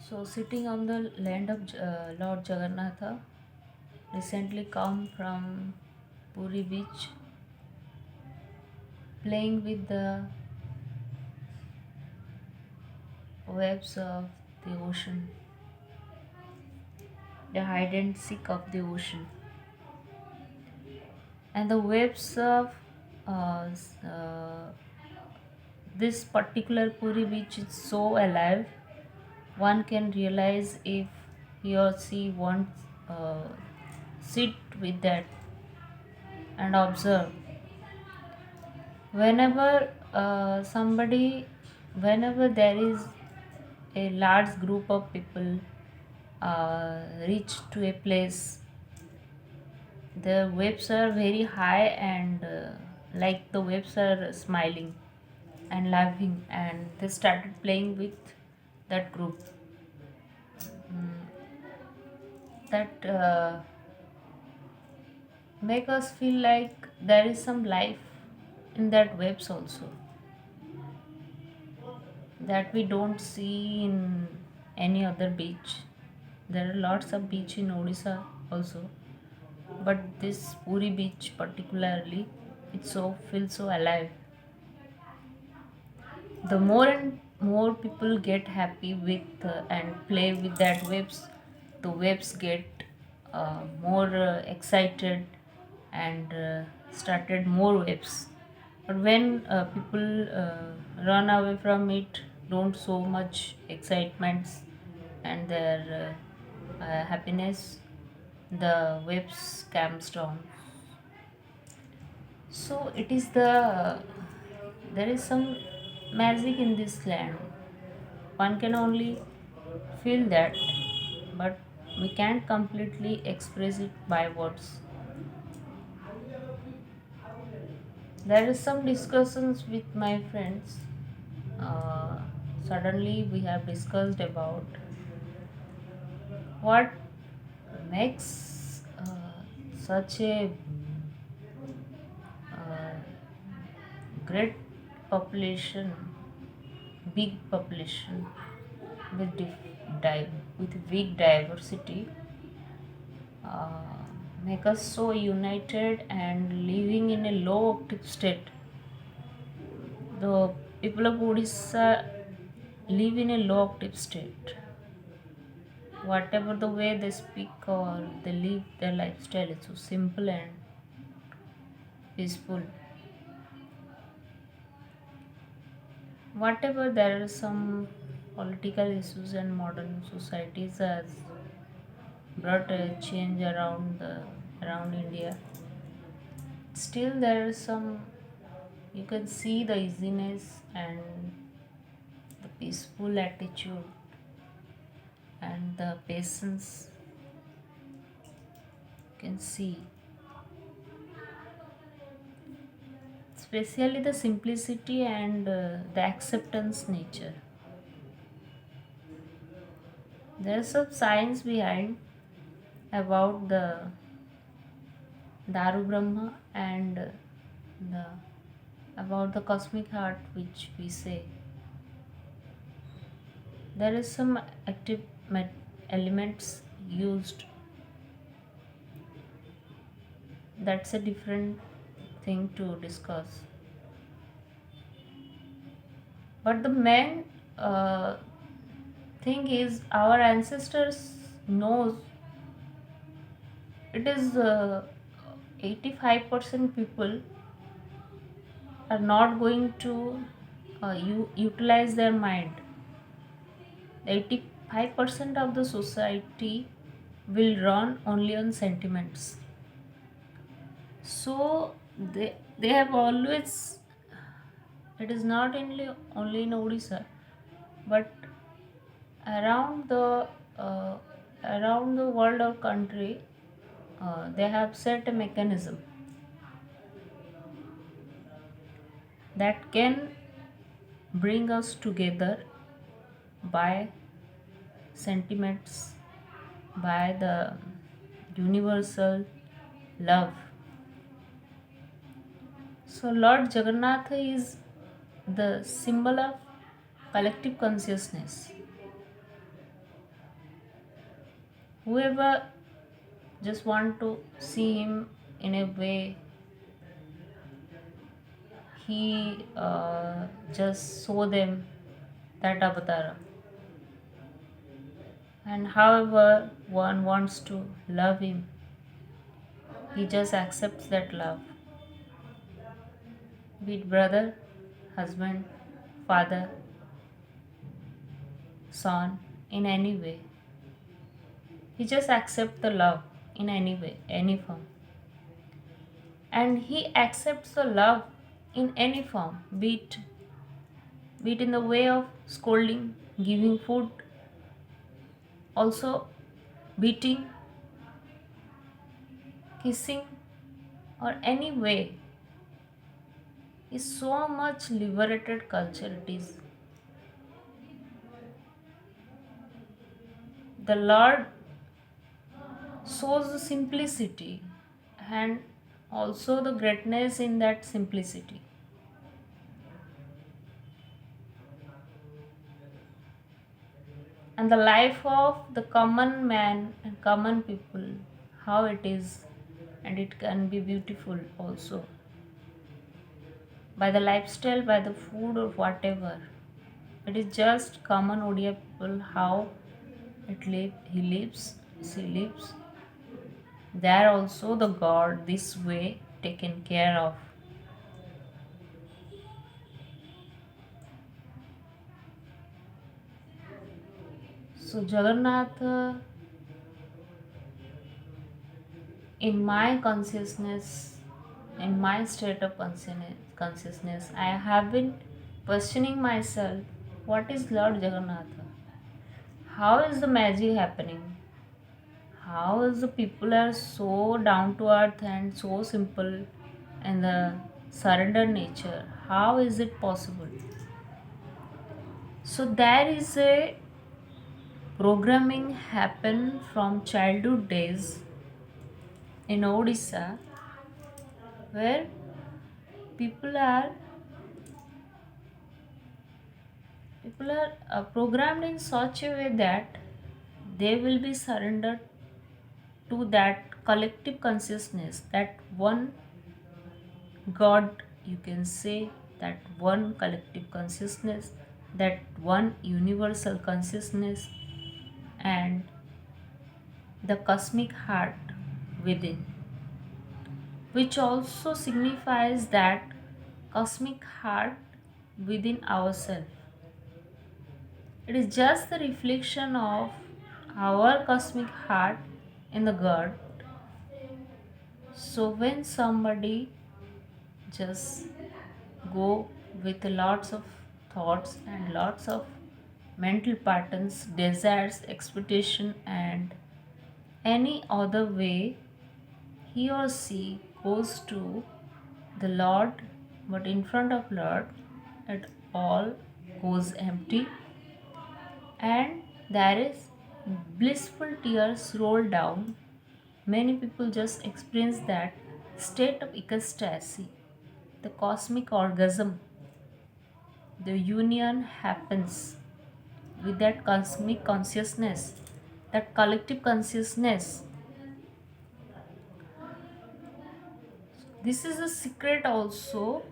So, sitting on the land of Lord Jagannatha, recently come from Puri beach, playing with the waves of the ocean, the hide and seek of the ocean, and the waves of this particular Puri beach is so alive. One can realize if he or she wants sit with that and observe whenever whenever there is a large group of people reach to a place, the waves are very high and like the waves are smiling and laughing, and they started playing with that group. That make us feel like there is some life in that waves also, that we don't see in any other beach. There are lots of beach in Odisha also, but this Puri beach particularly, it so feels so alive. The more and more people get happy with and play with that waves, the waves get more excited and started more waves. But when people run away from it, don't so much excitements and their happiness, the waves calms down. So it is there is some magic in this land. One can only feel that, but we can't completely express it by words. There is some discussions with my friends. Uh, Suddenly, we have discussed about what makes such a uh, great population, big population with with big diversity, uh, make us so united and living in a low octave state. The people of Odisha live in a low octave state. Whatever the way they speak or they live their lifestyle is so simple and peaceful. Whatever there are some political issues and modern societies has brought a change around India. Still there is some, you can see the easiness and the peaceful attitude and the patience, you can see, especially the simplicity and the acceptance nature. There's some science behind about the Daru Brahma and the about the cosmic heart, which we say there is some active elements used. That's a different thing to discuss. But the main uh, thing is our ancestors knows it is 85% people are not going to utilize their mind. 85% of the society will run only on sentiments. So they have always, it is not only in Odisha, but around uh, the world or country, they have set a mechanism that can bring us together by sentiments, by the universal love. So Lord Jagannath is the symbol of collective consciousness. Whoever just want to see him in a way, he just show them that avatar. And however one wants to love him, he just accepts that love, be it brother, husband, father, son, in any way. He just accepts the love in any way, any form. And he accepts the love in any form, be it in the way of scolding, giving food, also beating, kissing, or any way. Is so much liberated culture it is. The Lord shows the simplicity and also the greatness in that simplicity. And the life of the common man and common people, how it is, and it can be beautiful also. By the lifestyle, by the food, or whatever. It is just common Odia people how he lives, she lives. They are also the God this way taken care of. So Jagannath, in my consciousness, in my state of consciousness, I have been questioning myself, what is Lord Jagannath? How is the magic happening? How is the people are so down to earth and so simple and the surrender nature? How is it possible? So there is a programming happen from childhood days in Odisha where people are people are programmed in such a way that they will be surrendered to that collective consciousness, that one God, you can say, that one collective consciousness, that one universal consciousness, and the cosmic heart within, which also signifies that cosmic heart within ourselves. It is just the reflection of our cosmic heart in the God. So when somebody just go with lots of thoughts and lots of mental patterns, desires, expectation, and any other way, he or she goes to the Lord, but in front of Lord, it all goes empty, and there is blissful tears roll down. Many people just experience that state of ecstasy, the cosmic orgasm. The union happens with that cosmic consciousness, that collective consciousness. This is a secret also,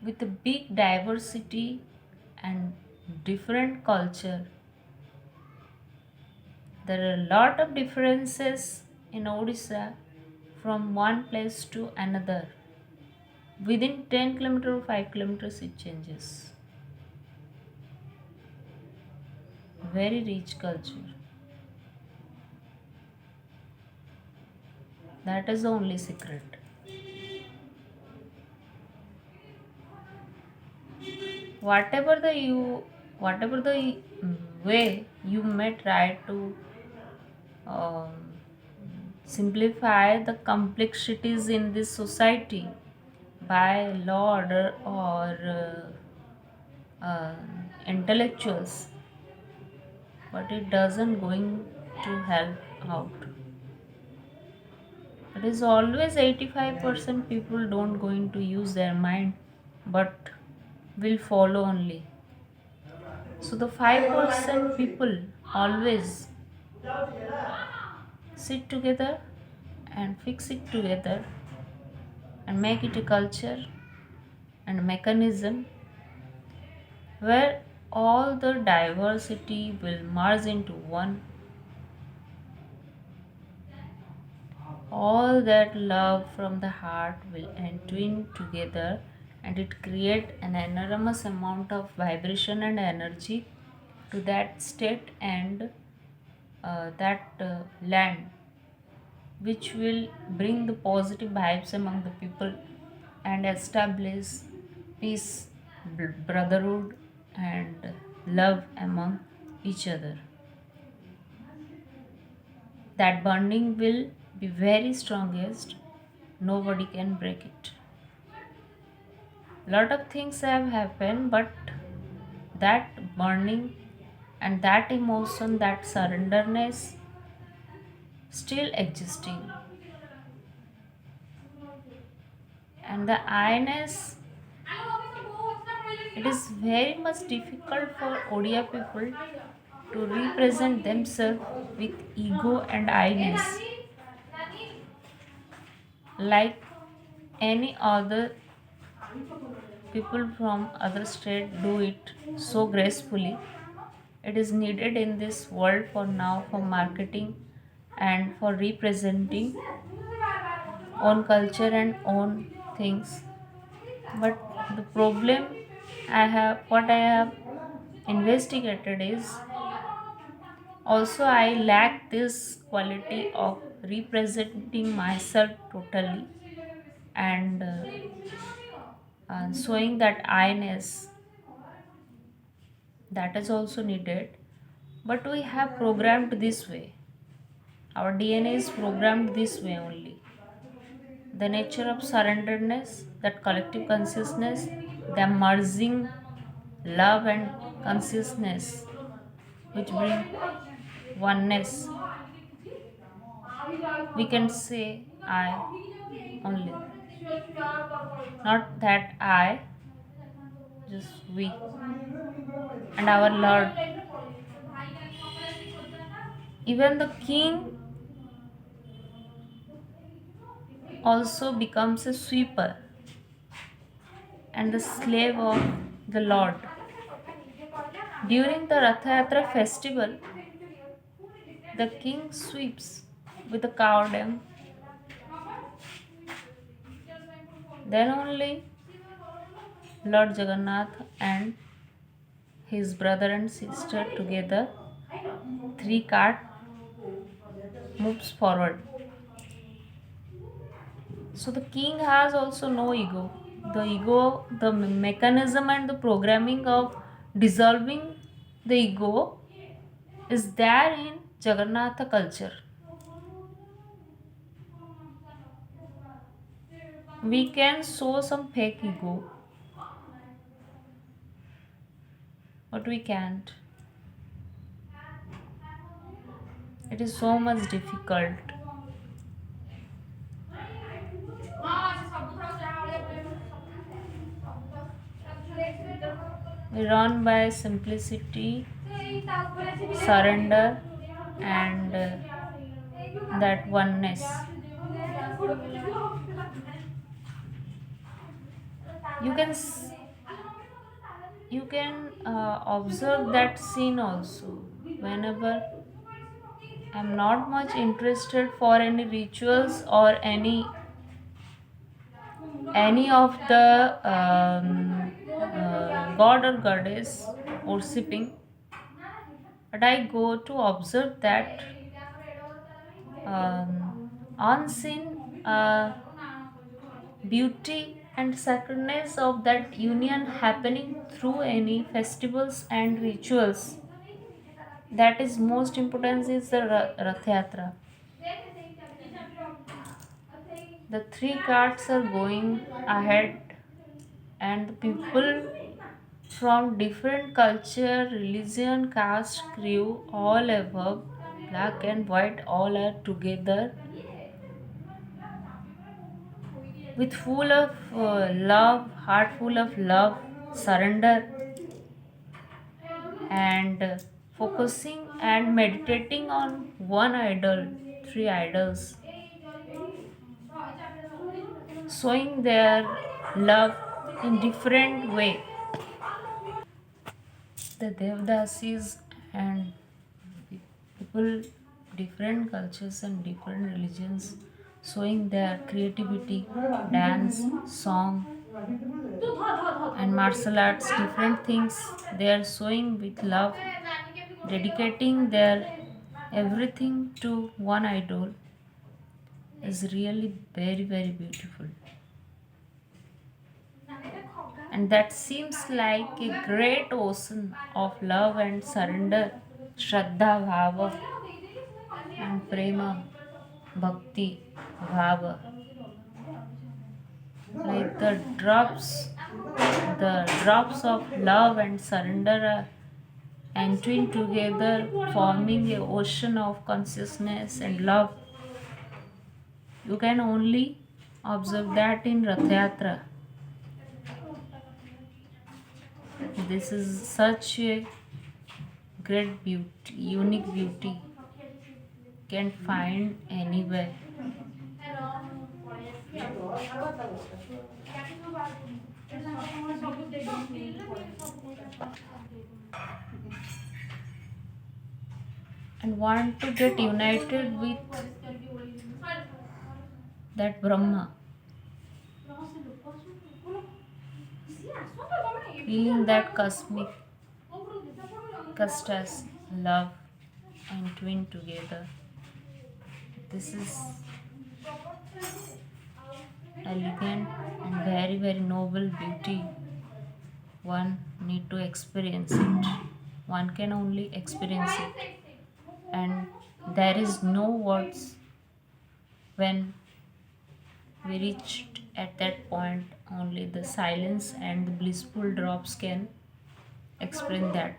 with a big diversity and different culture. There are a lot of differences in Odisha from one place to another. Within 10 kilometers or 5 kilometers it changes. Very rich culture. That is the only secret. Whatever the you whatever the way you may try to um, simplify the complexities in this society by law order or intellectuals, but it doesn't going to help out. It is always 85% people don't going to use their mind, but will follow only. So the 5% people always sit together and fix it together and make it a culture and a mechanism where all the diversity will merge into one, all that love from the heart will entwine together, and it create an enormous amount of vibration and energy to that state and that land, which will bring the positive vibes among the people and establish peace, brotherhood, and love among each other. That bonding will be very strongest. Nobody can break it. Lot of things have happened, but that burning and that emotion, that surrenderness still existing. And the I-ness, it is very much difficult for Odia people to represent themselves with ego and I-ness like any other people from other state do it so gracefully. It is needed in this world for now for marketing and for representing own culture and own things. But the problem what I have investigated is also I lack this quality of representing myself totally and showing that I-ness, that is also needed. But we have programmed this way. Our DNA is programmed this way only. The nature of surrenderedness, that collective consciousness, the merging love and consciousness, which bring oneness. We can say I only, not that I, just we and our Lord. Even the king also becomes a sweeper and the slave of the Lord. During the Rath Yatra festival, the king sweeps with a cowdam. Then only Lord Jaganath and his brother and sister together, three cart moves forward. So the king has also no ego. The ego, the mechanism and the programming of dissolving the ego is there in Jagannatha culture. We can show some fake ego, but we can't. It is so much difficult. We run by simplicity, surrender, and that oneness. You can you can observe that scene also. Whenever I'm not much interested for any rituals or any of the god or goddess worshipping, but I go to observe that unseen beauty and sacredness of that union happening through any festivals and rituals. That is most important is the Rath Yatra. The three carts are going ahead and the people from different culture, religion, caste, crew, all above, black and white, all are together with full of love, heart full of love, surrender, and focusing and meditating on one idol, three idols, showing their love in different way. The Devdasis and people, different cultures and different religions, showing their creativity, dance, song, and martial arts, different things they are showing with love, dedicating their everything to one idol is really very, very beautiful. And that seems like a great ocean of love and surrender, Shraddha Bhava and Prema, Bhakti Bhava. Like the drops of love and surrender are entering together, forming a ocean of consciousness and love. You can only observe that in Rath Yatra. This is such a great beauty, unique beauty. Can't find anywhere. And want to get united with that Brahma, feeling that cosmic custas, love and twin together. This is elegant and very, very noble beauty. One need to experience it. One can only experience it. And there is no words when we reached at that point. Only the silence and the blissful drops can explain that.